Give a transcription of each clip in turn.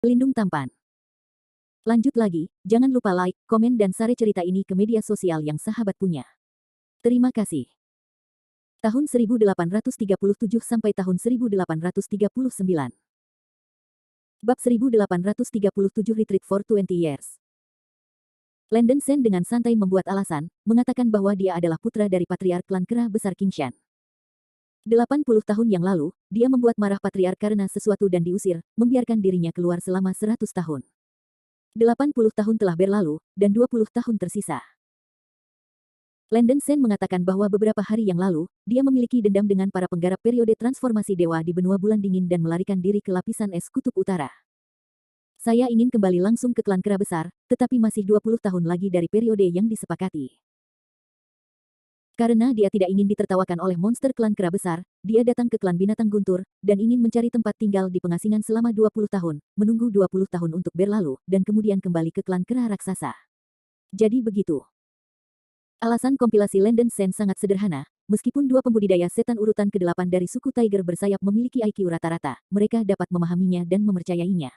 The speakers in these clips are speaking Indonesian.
Pelindung tampan. Lanjut lagi, jangan lupa like, komen dan share cerita ini ke media sosial yang sahabat punya. Terima kasih. Tahun 1837 sampai tahun 1839. Bab 1837 Retreat for 20 Years. Landon Sen dengan santai membuat alasan, mengatakan bahwa dia adalah putra dari Patriark klan Kera Besar Qingshan. 80 tahun yang lalu, dia membuat marah Patriark karena sesuatu dan diusir, membiarkan dirinya keluar selama 100 tahun. 80 tahun telah berlalu, dan 20 tahun tersisa. Landon Sen mengatakan bahwa beberapa hari yang lalu, dia memiliki dendam dengan para penggarap periode transformasi dewa di benua bulan dingin dan melarikan diri ke lapisan es kutub utara. Saya ingin kembali langsung ke klan Kera Besar, tetapi masih 20 tahun lagi dari periode yang disepakati. Karena dia tidak ingin ditertawakan oleh monster klan Kera Besar, dia datang ke klan Binatang Guntur, dan ingin mencari tempat tinggal di pengasingan selama 20 tahun, menunggu 20 tahun untuk berlalu, dan kemudian kembali ke klan Kera Raksasa. Jadi begitu. Alasan kompilasi Landon Sen sangat sederhana, meskipun dua pembudidaya setan urutan ke-8 dari suku Tiger bersayap memiliki IQ rata-rata, mereka dapat memahaminya dan mempercayainya.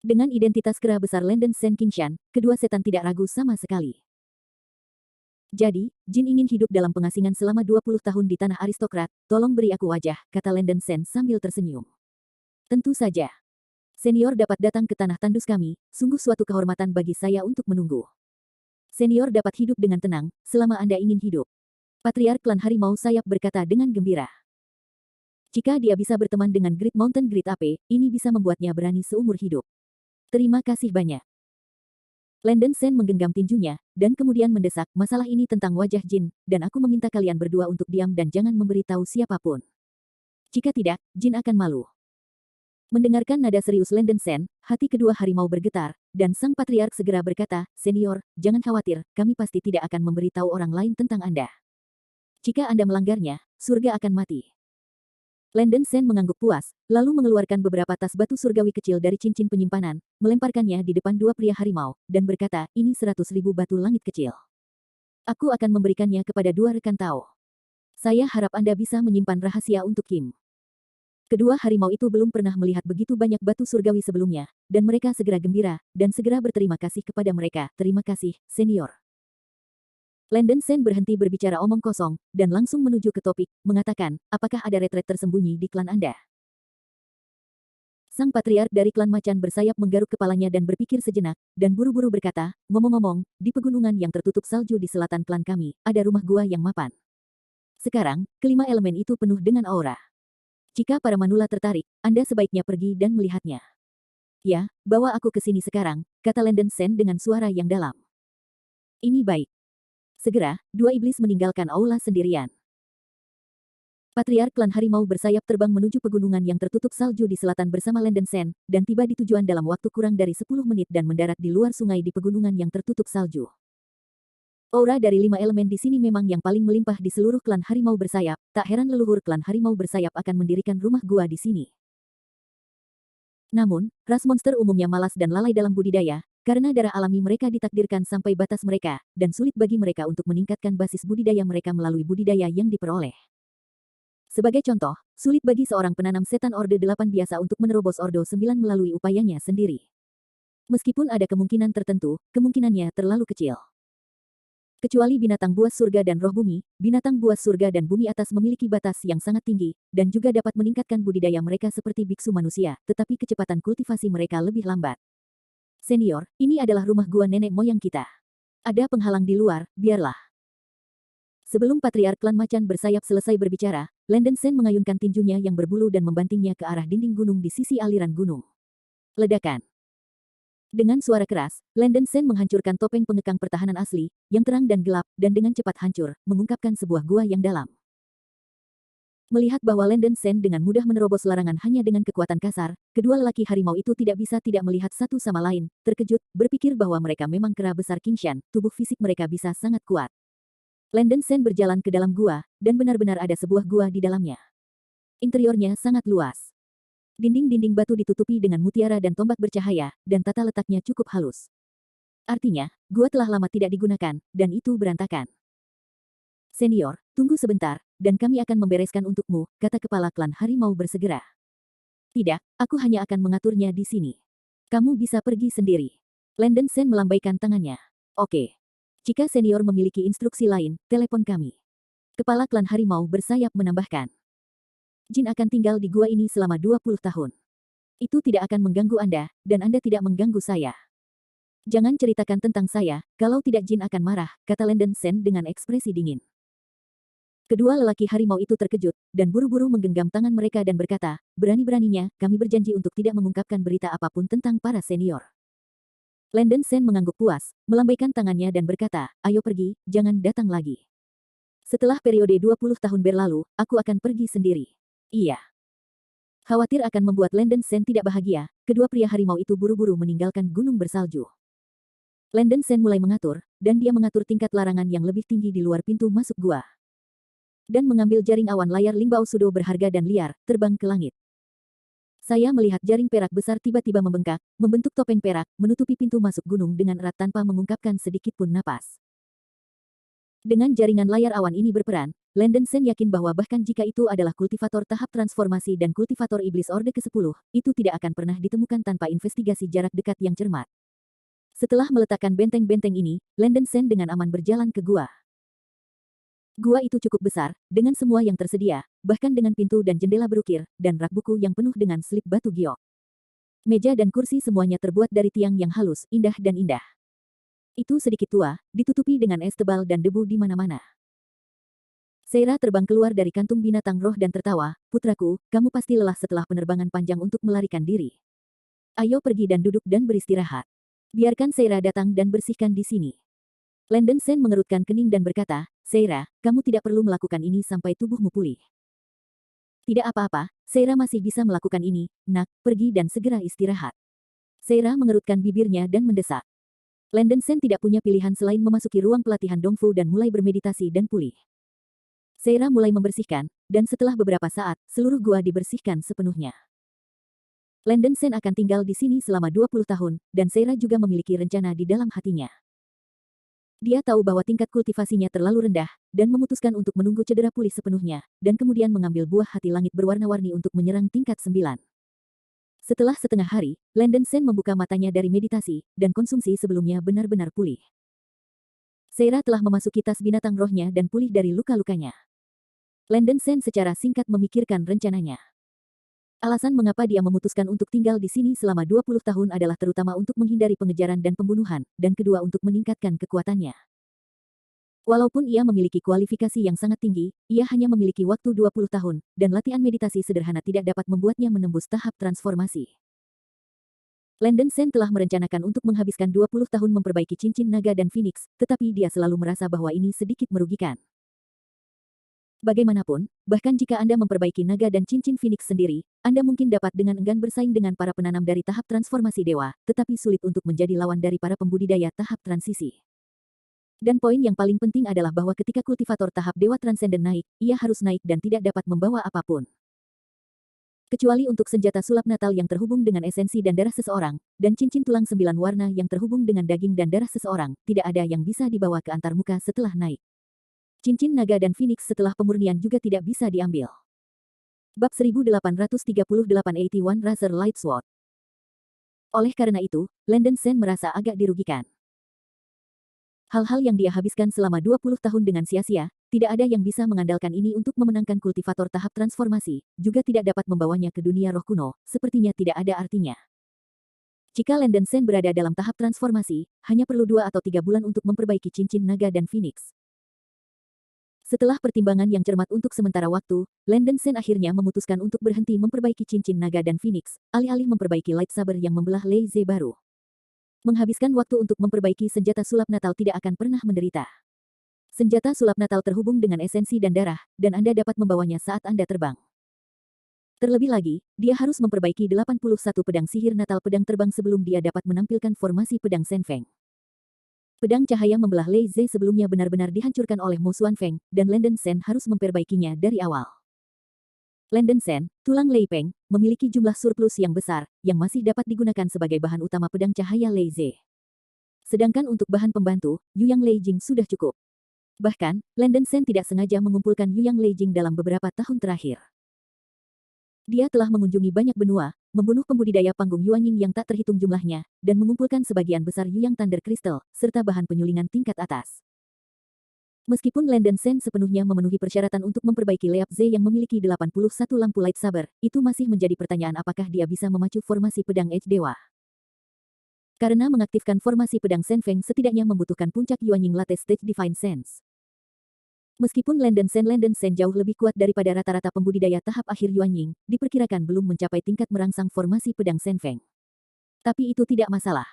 Dengan identitas Kera Besar Landon Sen Qingshan, kedua setan tidak ragu sama sekali. Jadi, Jin ingin hidup dalam pengasingan selama 20 tahun di tanah aristokrat, tolong beri aku wajah, kata Landon Sen sambil tersenyum. Tentu saja. Senior dapat datang ke tanah tandus kami, sungguh suatu kehormatan bagi saya untuk menunggu. Senior dapat hidup dengan tenang, selama Anda ingin hidup. Patriark klan Harimau Sayap berkata dengan gembira. Jika dia bisa berteman dengan Great Mountain Great Ape, ini bisa membuatnya berani seumur hidup. Terima kasih banyak. Landon Sen menggenggam tinjunya, dan kemudian mendesak, masalah ini tentang wajah Jin, dan aku meminta kalian berdua untuk diam dan jangan memberitahu siapapun. Jika tidak, Jin akan malu. Mendengarkan nada serius Landon Sen, hati kedua harimau bergetar, dan sang patriark segera berkata, Senior, jangan khawatir, kami pasti tidak akan memberitahu orang lain tentang Anda. Jika Anda melanggarnya, surga akan mati. Landon Sen mengangguk puas, lalu mengeluarkan beberapa tas batu surgawi kecil dari cincin penyimpanan, melemparkannya di depan dua pria harimau, dan berkata, ini 100.000 batu langit kecil. Aku akan memberikannya kepada dua rekan Tao. Saya harap Anda bisa menyimpan rahasia untuk Kim. Kedua harimau itu belum pernah melihat begitu banyak batu surgawi sebelumnya, dan mereka segera gembira, dan segera berterima kasih kepada mereka. Terima kasih, Senior. Landon Sen berhenti berbicara omong kosong, dan langsung menuju ke topik, mengatakan, apakah ada retret tersembunyi di klan Anda? Sang patriark dari klan macan bersayap menggaruk kepalanya dan berpikir sejenak, dan buru-buru berkata, ngomong-ngomong, di pegunungan yang tertutup salju di selatan klan kami, ada rumah gua yang mapan. Sekarang, kelima elemen itu penuh dengan aura. Jika para manula tertarik, Anda sebaiknya pergi dan melihatnya. Ya, bawa aku ke sini sekarang, kata Landon Sen dengan suara yang dalam. Ini baik. Segera, dua iblis meninggalkan aula sendirian. Patriark klan harimau bersayap terbang menuju pegunungan yang tertutup salju di selatan bersama Landon Sen, dan tiba di tujuan dalam waktu kurang dari 10 menit dan mendarat di luar sungai di pegunungan yang tertutup salju. Aura dari 5 elemen di sini memang yang paling melimpah di seluruh klan harimau bersayap, tak heran leluhur klan harimau bersayap akan mendirikan rumah gua di sini. Namun, ras monster umumnya malas dan lalai dalam budidaya, karena darah alami mereka ditakdirkan sampai batas mereka, dan sulit bagi mereka untuk meningkatkan basis budidaya mereka melalui budidaya yang diperoleh. Sebagai contoh, sulit bagi seorang penanam setan Orde 8 biasa untuk menerobos Ordo 9 melalui upayanya sendiri. Meskipun ada kemungkinan tertentu, kemungkinannya terlalu kecil. Kecuali binatang buas surga dan roh bumi, binatang buas surga dan bumi atas memiliki batas yang sangat tinggi, dan juga dapat meningkatkan budidaya mereka seperti biksu manusia, tetapi kecepatan kultivasi mereka lebih lambat. Senior, ini adalah rumah gua nenek moyang kita. Ada penghalang di luar, biarlah. Sebelum patriark klan macan bersayap selesai berbicara, Landon Sen mengayunkan tinjunya yang berbulu dan membantingnya ke arah dinding gunung di sisi aliran gunung. Ledakan. Dengan suara keras, Landon Sen menghancurkan topeng pengekang pertahanan asli, yang terang dan gelap, dan dengan cepat hancur, mengungkapkan sebuah gua yang dalam. Melihat bahwa Landon Sen dengan mudah menerobos larangan hanya dengan kekuatan kasar, kedua lelaki harimau itu tidak bisa tidak melihat satu sama lain, terkejut, berpikir bahwa mereka memang kera besar Qingshan, tubuh fisik mereka bisa sangat kuat. Landon Sen berjalan ke dalam gua, dan benar-benar ada sebuah gua di dalamnya. Interiornya sangat luas. Dinding-dinding batu ditutupi dengan mutiara dan tombak bercahaya, dan tata letaknya cukup halus. Artinya, gua telah lama tidak digunakan, dan itu berantakan. Senior, tunggu sebentar, dan kami akan membereskan untukmu, kata kepala klan harimau bersegera. Tidak, aku hanya akan mengaturnya di sini. Kamu bisa pergi sendiri. Landon Sen melambaikan tangannya. Oke. Jika senior memiliki instruksi lain, telepon kami. Kepala klan harimau bersayap menambahkan. Jin akan tinggal di gua ini selama 20 tahun. Itu tidak akan mengganggu Anda, dan Anda tidak mengganggu saya. Jangan ceritakan tentang saya, kalau tidak Jin akan marah, kata Landon Sen dengan ekspresi dingin. Kedua lelaki harimau itu terkejut, dan buru-buru menggenggam tangan mereka dan berkata, berani-beraninya, kami berjanji untuk tidak mengungkapkan berita apapun tentang para senior. Landon Sen mengangguk puas, melambaikan tangannya dan berkata, ayo pergi, jangan datang lagi. Setelah periode 20 tahun berlalu, aku akan pergi sendiri. Iya. Khawatir akan membuat Landon Sen tidak bahagia, kedua pria harimau itu buru-buru meninggalkan gunung bersalju. Landon Sen mulai mengatur, dan dia mengatur tingkat larangan yang lebih tinggi di luar pintu masuk gua. Dan mengambil jaring awan layar Lingbao Sudo berharga dan liar, terbang ke langit. Saya melihat jaring perak besar tiba-tiba membengkak, membentuk topeng perak, menutupi pintu masuk gunung dengan erat tanpa mengungkapkan sedikit pun napas. Dengan jaringan layar awan ini berperan, Landon Sen yakin bahwa bahkan jika itu adalah kultivator tahap transformasi dan kultivator iblis Orde ke-10, itu tidak akan pernah ditemukan tanpa investigasi jarak dekat yang cermat. Setelah meletakkan benteng-benteng ini, Landon Sen dengan aman berjalan ke gua. Gua itu cukup besar, dengan semua yang tersedia, bahkan dengan pintu dan jendela berukir, dan rak buku yang penuh dengan slip batu giok. Meja dan kursi semuanya terbuat dari tiang yang halus, indah dan indah. Itu sedikit tua, ditutupi dengan es tebal dan debu di mana-mana. Seira terbang keluar dari kantung binatang roh dan tertawa, putraku, kamu pasti lelah setelah penerbangan panjang untuk melarikan diri. Ayo pergi dan duduk dan beristirahat. Biarkan Seira datang dan bersihkan di sini. Landon Sen mengerutkan kening dan berkata, Seira, kamu tidak perlu melakukan ini sampai tubuhmu pulih. Tidak apa-apa, Seira masih bisa melakukan ini, nak, pergi dan segera istirahat. Seira mengerutkan bibirnya dan mendesak. Landon Sen tidak punya pilihan selain memasuki ruang pelatihan Dongfu dan mulai bermeditasi dan pulih. Seira mulai membersihkan, dan setelah beberapa saat, seluruh gua dibersihkan sepenuhnya. Landon Sen akan tinggal di sini selama 20 tahun, dan Seira juga memiliki rencana di dalam hatinya. Dia tahu bahwa tingkat kultivasinya terlalu rendah, dan memutuskan untuk menunggu cedera pulih sepenuhnya, dan kemudian mengambil buah hati langit berwarna-warni untuk menyerang tingkat 9. Setelah setengah hari, Landon Sen membuka matanya dari meditasi, dan konsumsi sebelumnya benar-benar pulih. Seira telah memasuki tas binatang rohnya dan pulih dari luka-lukanya. Landon Sen secara singkat memikirkan rencananya. Alasan mengapa dia memutuskan untuk tinggal di sini selama 20 tahun adalah terutama untuk menghindari pengejaran dan pembunuhan, dan kedua untuk meningkatkan kekuatannya. Walaupun ia memiliki kualifikasi yang sangat tinggi, ia hanya memiliki waktu 20 tahun, dan latihan meditasi sederhana tidak dapat membuatnya menembus tahap transformasi. Landon Sen telah merencanakan untuk menghabiskan 20 tahun memperbaiki cincin naga dan Phoenix, tetapi dia selalu merasa bahwa ini sedikit merugikan. Bagaimanapun, bahkan jika Anda memperbaiki naga dan cincin Phoenix sendiri, Anda mungkin dapat dengan enggan bersaing dengan para penanam dari tahap transformasi dewa, tetapi sulit untuk menjadi lawan dari para pembudidaya tahap transisi. Dan poin yang paling penting adalah bahwa ketika kultivator tahap dewa transenden naik, ia harus naik dan tidak dapat membawa apapun. Kecuali untuk senjata sulap natal yang terhubung dengan esensi dan darah seseorang, dan cincin tulang 9 warna yang terhubung dengan daging dan darah seseorang, tidak ada yang bisa dibawa ke antarmuka setelah naik. Cincin naga dan Phoenix setelah pemurnian juga tidak bisa diambil. Bab 1838-81 Razor Light Sword. Oleh karena itu, Landon Sen merasa agak dirugikan. Hal-hal yang dia habiskan selama 20 tahun dengan sia-sia, tidak ada yang bisa mengandalkan ini untuk memenangkan kultivator tahap transformasi, juga tidak dapat membawanya ke dunia roh kuno, sepertinya tidak ada artinya. Jika Landon Sen berada dalam tahap transformasi, hanya perlu 2 atau 3 bulan untuk memperbaiki cincin naga dan Phoenix. Setelah pertimbangan yang cermat untuk sementara waktu, Landon Sen akhirnya memutuskan untuk berhenti memperbaiki cincin naga dan Phoenix, alih-alih memperbaiki lightsaber yang membelah Lei Ze baru. Menghabiskan waktu untuk memperbaiki senjata sulap natal tidak akan pernah menderita. Senjata sulap natal terhubung dengan esensi dan darah, dan Anda dapat membawanya saat Anda terbang. Terlebih lagi, dia harus memperbaiki 81 pedang sihir natal pedang terbang sebelum dia dapat menampilkan formasi pedang Senfeng. Pedang cahaya membelah Lei Ze sebelumnya benar-benar dihancurkan oleh Mo Xuanfeng, dan Landon Sen harus memperbaikinya dari awal. Landon Sen, tulang Lei Peng, memiliki jumlah surplus yang besar, yang masih dapat digunakan sebagai bahan utama pedang cahaya Lei Ze. Sedangkan untuk bahan pembantu, Yuyang Lei Jing sudah cukup. Bahkan, Landon Sen tidak sengaja mengumpulkan Yuyang Lei Jing dalam beberapa tahun terakhir. Dia telah mengunjungi banyak benua, membunuh pembudidaya panggung Yuanying yang tak terhitung jumlahnya, dan mengumpulkan sebagian besar Yuyang Thunder Crystal, serta bahan penyulingan tingkat atas. Meskipun Landon Sen sepenuhnya memenuhi persyaratan untuk memperbaiki Leap Z yang memiliki 81 lampu lightsaber, itu masih menjadi pertanyaan apakah dia bisa memacu formasi pedang Edge Dewa. Karena mengaktifkan formasi pedang Sen Feng setidaknya membutuhkan puncak Yuanying Latte Stage Divine Sense. Meskipun Landon Sen jauh lebih kuat daripada rata-rata pembudidaya tahap akhir Yuanying, diperkirakan belum mencapai tingkat merangsang formasi pedang Sen Feng. Tapi itu tidak masalah.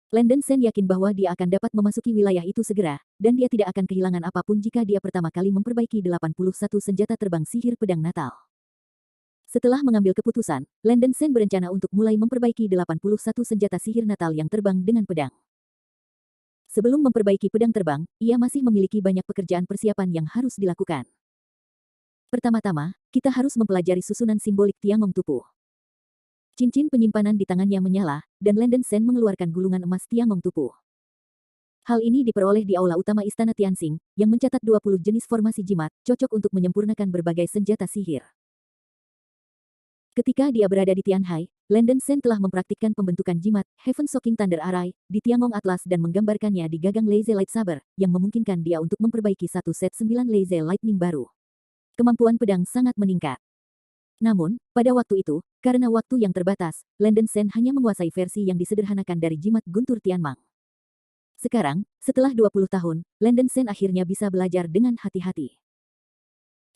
Landon Sen yakin bahwa dia akan dapat memasuki wilayah itu segera, dan dia tidak akan kehilangan apapun jika dia pertama kali memperbaiki 81 senjata terbang sihir pedang Natal. Setelah mengambil keputusan, Landon Sen berencana untuk mulai memperbaiki 81 senjata sihir Natal yang terbang dengan pedang. Sebelum memperbaiki pedang terbang, ia masih memiliki banyak pekerjaan persiapan yang harus dilakukan. Pertama-tama, kita harus mempelajari susunan simbolik Tiangong Tupu. Cincin penyimpanan di tangannya menyala, dan Landon Sen mengeluarkan gulungan emas Tiangong Tupu. Hal ini diperoleh di aula utama Istana Tianxing, yang mencatat 20 jenis formasi jimat, cocok untuk menyempurnakan berbagai senjata sihir. Ketika dia berada di Tianhai, Landon Sen telah mempraktikkan pembentukan jimat Heaven Shocking Thunder Array di Tiangong Atlas dan menggambarkannya di gagang Lazy Lightsaber, yang memungkinkan dia untuk memperbaiki satu set 9 Lazy Lightning baru. Kemampuan pedang sangat meningkat. Namun, pada waktu itu, karena waktu yang terbatas, Landon Sen hanya menguasai versi yang disederhanakan dari jimat Guntur Tianmang. Sekarang, setelah 20 tahun, Landon Sen akhirnya bisa belajar dengan hati-hati.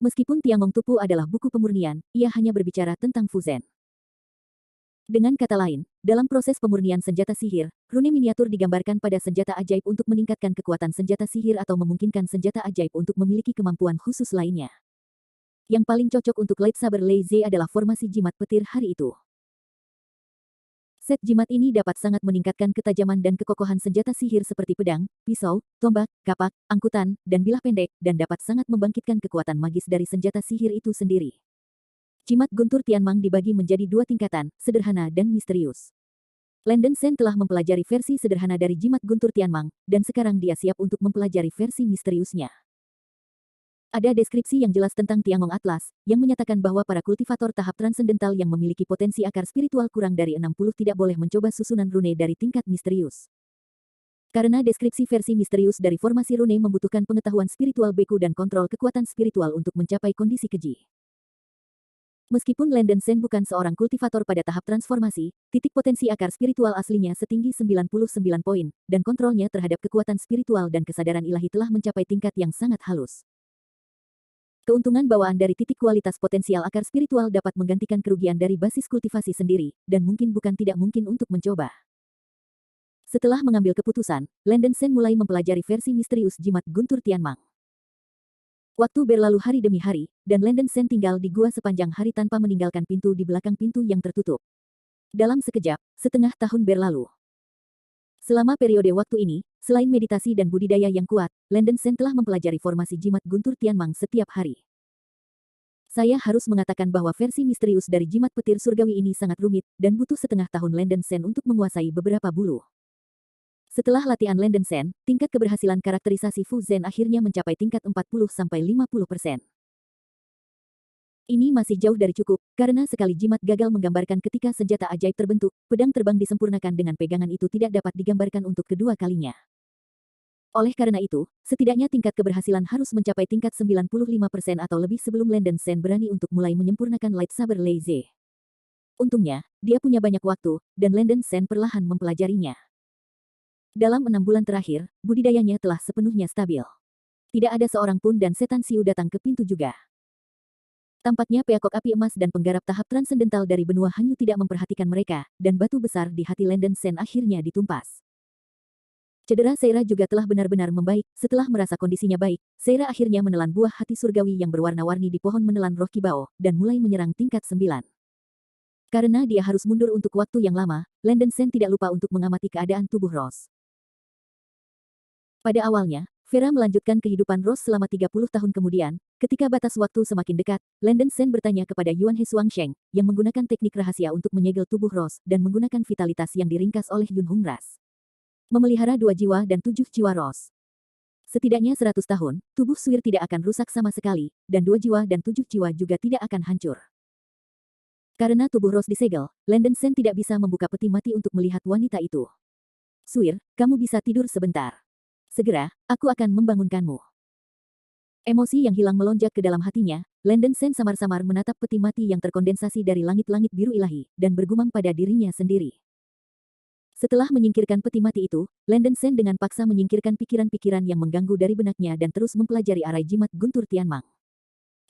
Meskipun Tiangong Tupu adalah buku pemurnian, ia hanya berbicara tentang Fuzen. Dengan kata lain, dalam proses pemurnian senjata sihir, rune miniatur digambarkan pada senjata ajaib untuk meningkatkan kekuatan senjata sihir atau memungkinkan senjata ajaib untuk memiliki kemampuan khusus lainnya. Yang paling cocok untuk lightsaber Lazy adalah formasi jimat petir hari itu. Set jimat ini dapat sangat meningkatkan ketajaman dan kekokohan senjata sihir seperti pedang, pisau, tombak, kapak, angkutan, dan bilah pendek, dan dapat sangat membangkitkan kekuatan magis dari senjata sihir itu sendiri. Jimat Guntur Tianmang dibagi menjadi dua tingkatan, sederhana dan misterius. Landon Sen telah mempelajari versi sederhana dari jimat Guntur Tianmang, dan sekarang dia siap untuk mempelajari versi misteriusnya. Ada deskripsi yang jelas tentang Tiangong Atlas, yang menyatakan bahwa para kultivator tahap transendental yang memiliki potensi akar spiritual kurang dari 60 tidak boleh mencoba susunan rune dari tingkat misterius. Karena deskripsi versi misterius dari formasi rune membutuhkan pengetahuan spiritual beku dan kontrol kekuatan spiritual untuk mencapai kondisi keji. Meskipun Landon Sen bukan seorang kultivator pada tahap transformasi, titik potensi akar spiritual aslinya setinggi 99 poin, dan kontrolnya terhadap kekuatan spiritual dan kesadaran ilahi telah mencapai tingkat yang sangat halus. Keuntungan bawaan dari titik kualitas potensial akar spiritual dapat menggantikan kerugian dari basis kultivasi sendiri, dan mungkin bukan tidak mungkin untuk mencoba. Setelah mengambil keputusan, Landon Sen mulai mempelajari versi misterius jimat Guntur Tianmang. Waktu berlalu hari demi hari, dan Landon Sen tinggal di gua sepanjang hari tanpa meninggalkan pintu di belakang pintu yang tertutup. Dalam sekejap, setengah tahun berlalu. Selama periode waktu ini, selain meditasi dan budidaya yang kuat, Landon Sen telah mempelajari formasi jimat Guntur Tianmang setiap hari. Saya harus mengatakan bahwa versi misterius dari jimat petir surgawi ini sangat rumit, dan butuh setengah tahun Landon Sen untuk menguasai beberapa bulu. Setelah latihan Landon Sen, tingkat keberhasilan karakterisasi Fu Zhen akhirnya mencapai tingkat 40-50%. Ini masih jauh dari cukup, karena sekali jimat gagal menggambarkan ketika senjata ajaib terbentuk, pedang terbang disempurnakan dengan pegangan itu tidak dapat digambarkan untuk kedua kalinya. Oleh karena itu, setidaknya tingkat keberhasilan harus mencapai tingkat 95% atau lebih sebelum Landon Sen berani untuk mulai menyempurnakan lightsaber Lazy. Untungnya, dia punya banyak waktu, dan Landon Sen perlahan mempelajarinya. Dalam 6 bulan terakhir, budidayanya telah sepenuhnya stabil. Tidak ada seorang pun dan setan Siu datang ke pintu juga. Tampaknya peakok api emas dan penggarap tahap transendental dari benua Hanyu tidak memperhatikan mereka, dan batu besar di hati Landon Sen akhirnya ditumpas. Cedera Seira juga telah benar-benar membaik, setelah merasa kondisinya baik, Seira akhirnya menelan buah hati surgawi yang berwarna-warni di pohon menelan roh kibao, dan mulai menyerang tingkat 9. Karena dia harus mundur untuk waktu yang lama, Landon Sen tidak lupa untuk mengamati keadaan tubuh Rose. Pada awalnya, Vera melanjutkan kehidupan Rose selama 30 tahun kemudian, ketika batas waktu semakin dekat, Landon Sen bertanya kepada Yuan He Suangsheng, yang menggunakan teknik rahasia untuk menyegel tubuh Rose dan menggunakan vitalitas yang diringkas oleh Yun Hongras. Memelihara 2 jiwa dan 7 jiwa Rose. Setidaknya 100 tahun, tubuh Suir tidak akan rusak sama sekali, dan 2 jiwa dan 7 jiwa juga tidak akan hancur. Karena tubuh Rose disegel, Landon Sen tidak bisa membuka peti mati untuk melihat wanita itu. Suir, kamu bisa tidur sebentar. Segera, aku akan membangunkanmu. Emosi yang hilang melonjak ke dalam hatinya, Landon Sen samar-samar menatap peti mati yang terkondensasi dari langit-langit biru ilahi, dan bergumam pada dirinya sendiri. Setelah menyingkirkan peti mati itu, Landon Sen dengan paksa menyingkirkan pikiran-pikiran yang mengganggu dari benaknya dan terus mempelajari arai jimat guntur Tianmang.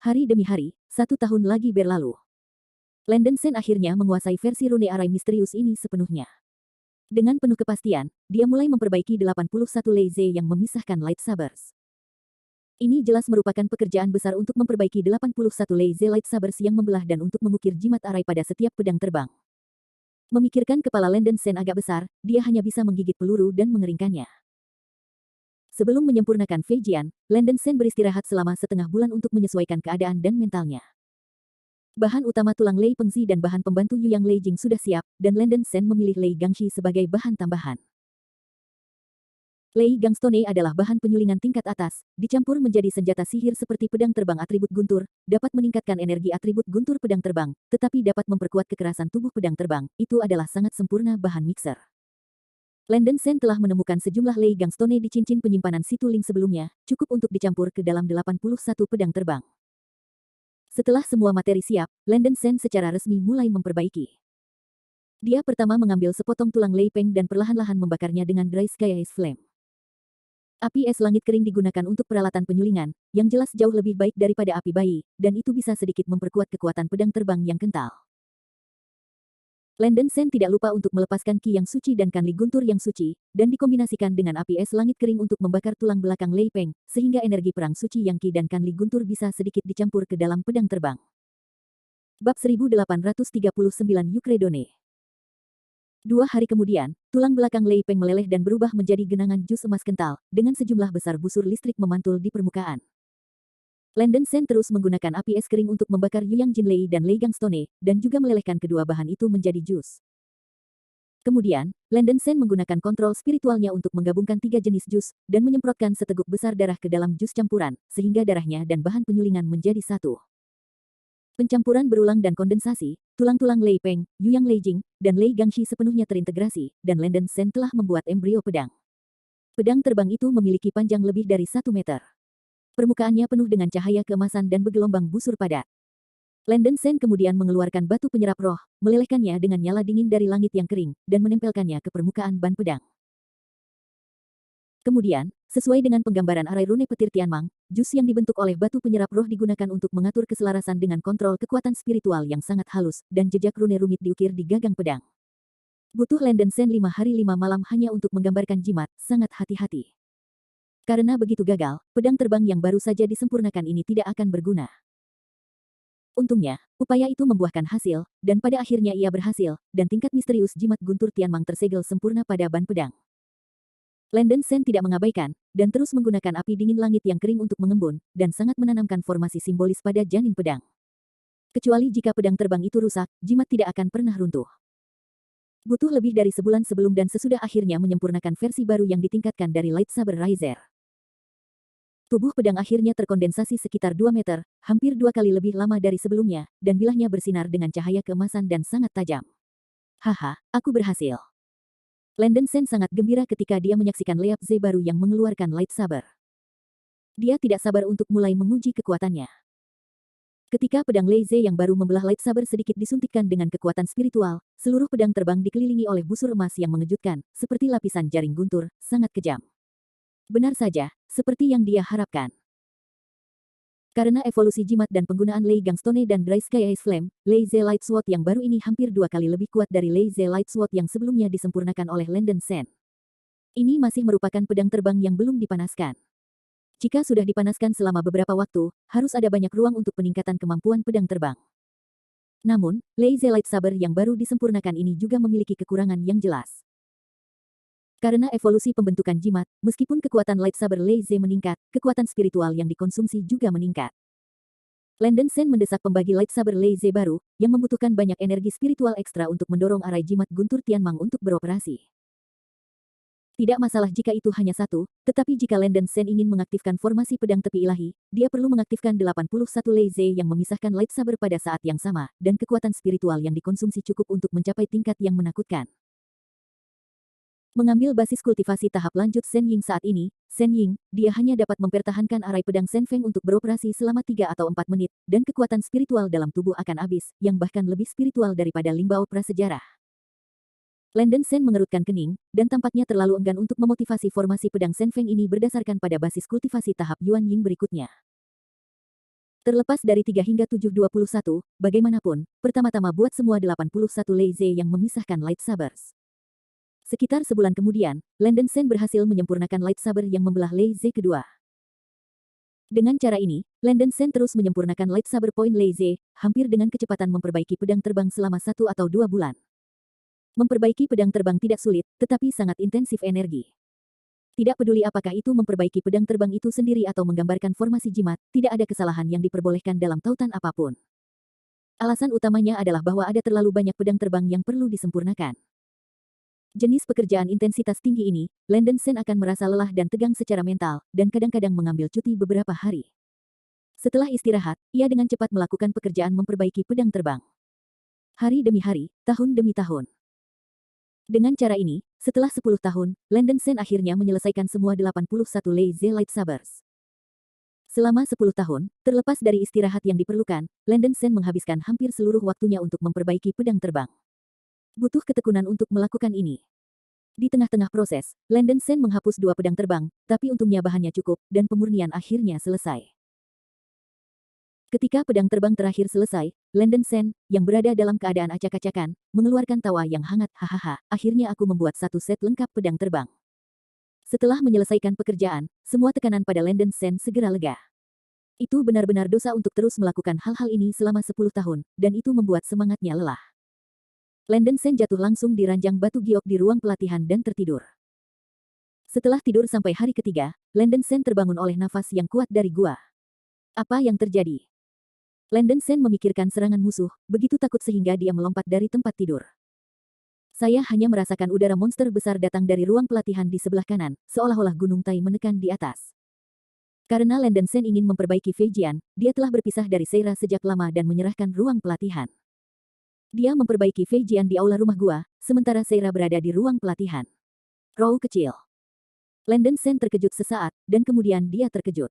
Hari demi hari, 1 tahun lagi berlalu. Landon Sen akhirnya menguasai versi rune arai misterius ini sepenuhnya. Dengan penuh kepastian, dia mulai memperbaiki 81 Leize yang memisahkan lightsabers. Ini jelas merupakan pekerjaan besar untuk memperbaiki 81 Leize lightsabers yang membelah dan untuk mengukir jimat arai pada setiap pedang terbang. Memikirkan kepala Landon Sen agak besar, dia hanya bisa menggigit peluru dan mengeringkannya. Sebelum menyempurnakan Fei Jian, Landon Sen beristirahat selama setengah bulan untuk menyesuaikan keadaan dan mentalnya. Bahan utama tulang Lei Pengzi dan bahan pembantu Yuyang Lei Jing sudah siap, dan Landon Sen memilih Lei Gangshi sebagai bahan tambahan. Lei Gangstone adalah bahan penyulingan tingkat atas, dicampur menjadi senjata sihir seperti pedang terbang atribut guntur, dapat meningkatkan energi atribut guntur pedang terbang, tetapi dapat memperkuat kekerasan tubuh pedang terbang. Itu adalah sangat sempurna bahan mixer. Landon Sen telah menemukan sejumlah Lei Gangstone di cincin penyimpanan Situ Ling sebelumnya, cukup untuk dicampur ke dalam 81 pedang terbang. Setelah semua materi siap, Landon Sen secara resmi mulai memperbaiki. Dia pertama mengambil sepotong tulang Lei Peng dan perlahan-lahan membakarnya dengan Dry Sky Ice Flame. Api es langit kering digunakan untuk peralatan penyulingan, yang jelas jauh lebih baik daripada api bayi, dan itu bisa sedikit memperkuat kekuatan pedang terbang yang kental. Landon Sen tidak lupa untuk melepaskan Ki yang suci dan Kanli guntur yang suci, dan dikombinasikan dengan api es langit kering untuk membakar tulang belakang Lei Peng, sehingga energi perang suci yang Ki dan Kanli guntur bisa sedikit dicampur ke dalam pedang terbang. Bab 1839 Yukredone. 2 hari kemudian, tulang belakang Lei Peng meleleh dan berubah menjadi genangan jus emas kental, dengan sejumlah besar busur listrik memantul di permukaan. Landon Sen terus menggunakan api es kering untuk membakar Yuyang Jinlei dan Lei Gangstone, dan juga melelehkan kedua bahan itu menjadi jus. Kemudian, Landon Sen menggunakan kontrol spiritualnya untuk menggabungkan 3 jenis jus, dan menyemprotkan seteguk besar darah ke dalam jus campuran, sehingga darahnya dan bahan penyulingan menjadi satu. Pencampuran berulang dan kondensasi, tulang-tulang Lei Peng, Yuyang Lei Jing, dan Lei Gangshi sepenuhnya terintegrasi, dan Landon Sen telah membuat embrio pedang. Pedang terbang itu memiliki panjang lebih dari 1 meter. Permukaannya penuh dengan cahaya keemasan dan bergelombang busur padat. Landon Sen kemudian mengeluarkan batu penyerap roh, melelehkannya dengan nyala dingin dari langit yang kering, dan menempelkannya ke permukaan ban pedang. Kemudian, sesuai dengan penggambaran arai rune petir Tianmang, jus yang dibentuk oleh batu penyerap roh digunakan untuk mengatur keselarasan dengan kontrol kekuatan spiritual yang sangat halus, dan jejak rune rumit diukir di gagang pedang. Butuh Landon Sen 5 hari 5 malam hanya untuk menggambarkan jimat, sangat hati-hati. Karena begitu gagal, pedang terbang yang baru saja disempurnakan ini tidak akan berguna. Untungnya, upaya itu membuahkan hasil, dan pada akhirnya ia berhasil, dan tingkat misterius jimat guntur Tianmang tersegel sempurna pada ban pedang. Landon Sen tidak mengabaikan, dan terus menggunakan api dingin langit yang kering untuk mengembun, dan sangat menanamkan formasi simbolis pada janin pedang. Kecuali jika pedang terbang itu rusak, jimat tidak akan pernah runtuh. Butuh lebih dari sebulan sebelum dan sesudah akhirnya menyempurnakan versi baru yang ditingkatkan dari Lightsaber Riser. Tubuh pedang akhirnya terkondensasi sekitar 2 meter, hampir 2 kali lebih lama dari sebelumnya, dan bilahnya bersinar dengan cahaya keemasan dan sangat tajam. Haha, aku berhasil. Landon Sen sangat gembira ketika dia menyaksikan Leap Ze baru yang mengeluarkan lightsaber. Dia tidak sabar untuk mulai menguji kekuatannya. Ketika pedang Lei Ze yang baru membelah lightsaber sedikit disuntikkan dengan kekuatan spiritual, seluruh pedang terbang dikelilingi oleh busur emas yang mengejutkan, seperti lapisan jaring guntur, sangat kejam. Benar saja, seperti yang dia harapkan. Karena evolusi jimat dan penggunaan Lei Gangstone dan Dry Sky Ice Flame, Lei Ze Light Sword yang baru ini hampir 2 kali lebih kuat dari Lei Ze Light Sword yang sebelumnya disempurnakan oleh Landon Sen. Ini masih merupakan pedang terbang yang belum dipanaskan. Jika sudah dipanaskan selama beberapa waktu, harus ada banyak ruang untuk peningkatan kemampuan pedang terbang. Namun, Lei Ze Lightsaber yang baru disempurnakan ini juga memiliki kekurangan yang jelas. Karena evolusi pembentukan jimat, meskipun kekuatan lightsaber Lei Ze meningkat, kekuatan spiritual yang dikonsumsi juga meningkat. Landon Sen mendesak pembagi lightsaber Lei Ze baru, yang membutuhkan banyak energi spiritual ekstra untuk mendorong arai jimat guntur Tianmang untuk beroperasi. Tidak masalah jika itu hanya satu, tetapi jika Landen Sen ingin mengaktifkan formasi pedang tepi ilahi, dia perlu mengaktifkan 81 Lei yang memisahkan lightsaber pada saat yang sama, dan kekuatan spiritual yang dikonsumsi cukup untuk mencapai tingkat yang menakutkan. Mengambil basis kultivasi tahap lanjut Sen Ying saat ini, Sen Ying, dia hanya dapat mempertahankan arai pedang Sen Feng untuk beroperasi selama 3 atau 4 menit, dan kekuatan spiritual dalam tubuh akan habis, yang bahkan lebih spiritual daripada Lingbao prasejarah. Landen Sen mengerutkan kening, dan tampaknya terlalu enggan untuk memotivasi formasi pedang Sen Feng ini berdasarkan pada basis kultivasi tahap Yuan Ying berikutnya. Terlepas dari 3 hingga 721, bagaimanapun, pertama-tama buat semua 81 Lei yang memisahkan lightsabers. Sekitar sebulan kemudian, Landen Sen berhasil menyempurnakan lightsaber yang membelah Lei kedua. Dengan cara ini, Landen Sen terus menyempurnakan lightsaber point Lei hampir dengan kecepatan memperbaiki pedang terbang selama 1 atau 2 bulan. Memperbaiki pedang terbang tidak sulit, tetapi sangat intensif energi. Tidak peduli apakah itu memperbaiki pedang terbang itu sendiri atau menggambarkan formasi jimat, tidak ada kesalahan yang diperbolehkan dalam tautan apapun. Alasan utamanya adalah bahwa ada terlalu banyak pedang terbang yang perlu disempurnakan. Jenis pekerjaan intensitas tinggi ini, Landen Sen akan merasa lelah dan tegang secara mental, dan kadang-kadang mengambil cuti beberapa hari. Setelah istirahat, ia dengan cepat melakukan pekerjaan memperbaiki pedang terbang. Hari demi hari, tahun demi tahun. Dengan cara ini, setelah 10 tahun, Landen Sen akhirnya menyelesaikan semua 81 Lei lightsabers. Selama 10 tahun, terlepas dari istirahat yang diperlukan, Landen Sen menghabiskan hampir seluruh waktunya untuk memperbaiki pedang terbang. Butuh ketekunan untuk melakukan ini. Di tengah-tengah proses, Landen Sen menghapus 2 pedang terbang, tapi untungnya bahannya cukup, dan pemurnian akhirnya selesai. Ketika pedang terbang terakhir selesai, Landen Sen, yang berada dalam keadaan acak-acakan, mengeluarkan tawa yang hangat, hahaha, akhirnya aku membuat satu set lengkap pedang terbang. Setelah menyelesaikan pekerjaan, semua tekanan pada Landen Sen segera lega. Itu benar-benar dosa untuk terus melakukan hal-hal ini selama 10 tahun, dan itu membuat semangatnya lelah. Landen Sen jatuh langsung di ranjang batu giok di ruang pelatihan dan tertidur. Setelah tidur sampai hari ketiga, Landen Sen terbangun oleh nafas yang kuat dari gua. Apa yang terjadi? Landen Sen memikirkan serangan musuh, begitu takut sehingga dia melompat dari tempat tidur. Saya hanya merasakan udara monster besar datang dari ruang pelatihan di sebelah kanan, seolah-olah gunung Tai menekan di atas. Karena Landen Sen ingin memperbaiki Fei Jian, dia telah berpisah dari Seira sejak lama dan menyerahkan ruang pelatihan. Dia memperbaiki Fei Jian di aula rumah gua, sementara Seira berada di ruang pelatihan. Row kecil. Landen Sen terkejut sesaat, dan kemudian dia terkejut.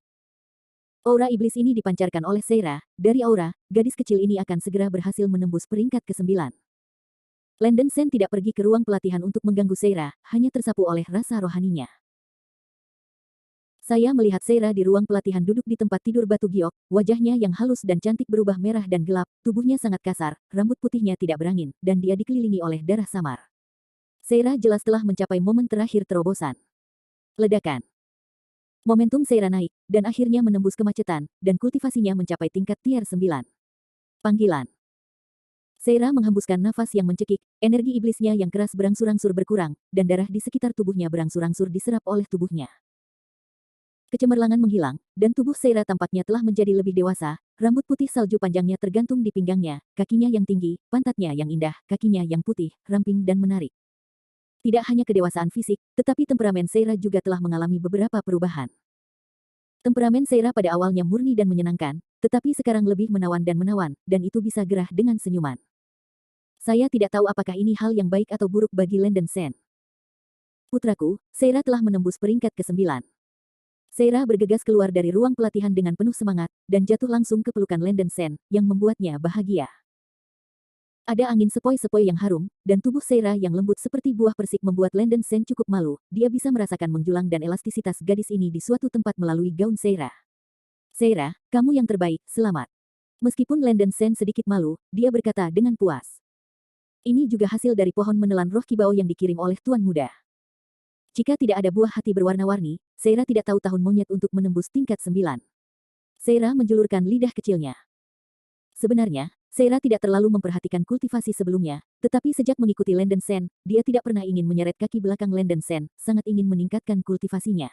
Aura iblis ini dipancarkan oleh Seira. Dari aura, gadis kecil ini akan segera berhasil menembus peringkat ke-9. Landen Sen tidak pergi ke ruang pelatihan untuk mengganggu Seira, hanya tersapu oleh rasa rohaninya. Saya melihat Seira di ruang pelatihan duduk di tempat tidur batu giok, wajahnya yang halus dan cantik berubah merah dan gelap, tubuhnya sangat kasar, rambut putihnya tidak berangin, dan dia dikelilingi oleh darah samar. Seira jelas telah mencapai momen terakhir terobosan. Ledakan. Momentum Seira naik, dan akhirnya menembus kemacetan, dan kultivasinya mencapai tingkat tier 9. Panggilan. Seira menghembuskan nafas yang mencekik, energi iblisnya yang keras berangsur-angsur berkurang, dan darah di sekitar tubuhnya berangsur-angsur diserap oleh tubuhnya. Kecemerlangan menghilang, dan tubuh Seira tampaknya telah menjadi lebih dewasa, rambut putih salju panjangnya tergantung di pinggangnya, kakinya yang tinggi, pantatnya yang indah, kakinya yang putih, ramping dan menarik. Tidak hanya kedewasaan fisik, tetapi temperamen Seira juga telah mengalami beberapa perubahan. Temperamen Seira pada awalnya murni dan menyenangkan, tetapi sekarang lebih menawan, dan itu bisa gerah dengan senyuman. Saya tidak tahu apakah ini hal yang baik atau buruk bagi Landen Sen. Putraku, Seira telah menembus peringkat ke-9. Seira bergegas keluar dari ruang pelatihan dengan penuh semangat, dan jatuh langsung ke pelukan Landen Sen, yang membuatnya bahagia. Ada angin sepoi-sepoi yang harum, dan tubuh Seira yang lembut seperti buah persik membuat Landen Sen cukup malu. Dia bisa merasakan menjulang dan elastisitas gadis ini di suatu tempat melalui gaun Seira. Seira, kamu yang terbaik, selamat. Meskipun Landen Sen sedikit malu, dia berkata dengan puas. Ini juga hasil dari pohon menelan roh kibau yang dikirim oleh Tuan Muda. Jika tidak ada buah hati berwarna-warni, Seira tidak tahu tahun monyet untuk menembus tingkat 9. Seira menjulurkan lidah kecilnya. Sebenarnya, Seira tidak terlalu memperhatikan kultivasi sebelumnya, tetapi sejak mengikuti Landen Sen, dia tidak pernah ingin menyeret kaki belakang Landen Sen, sangat ingin meningkatkan kultivasinya.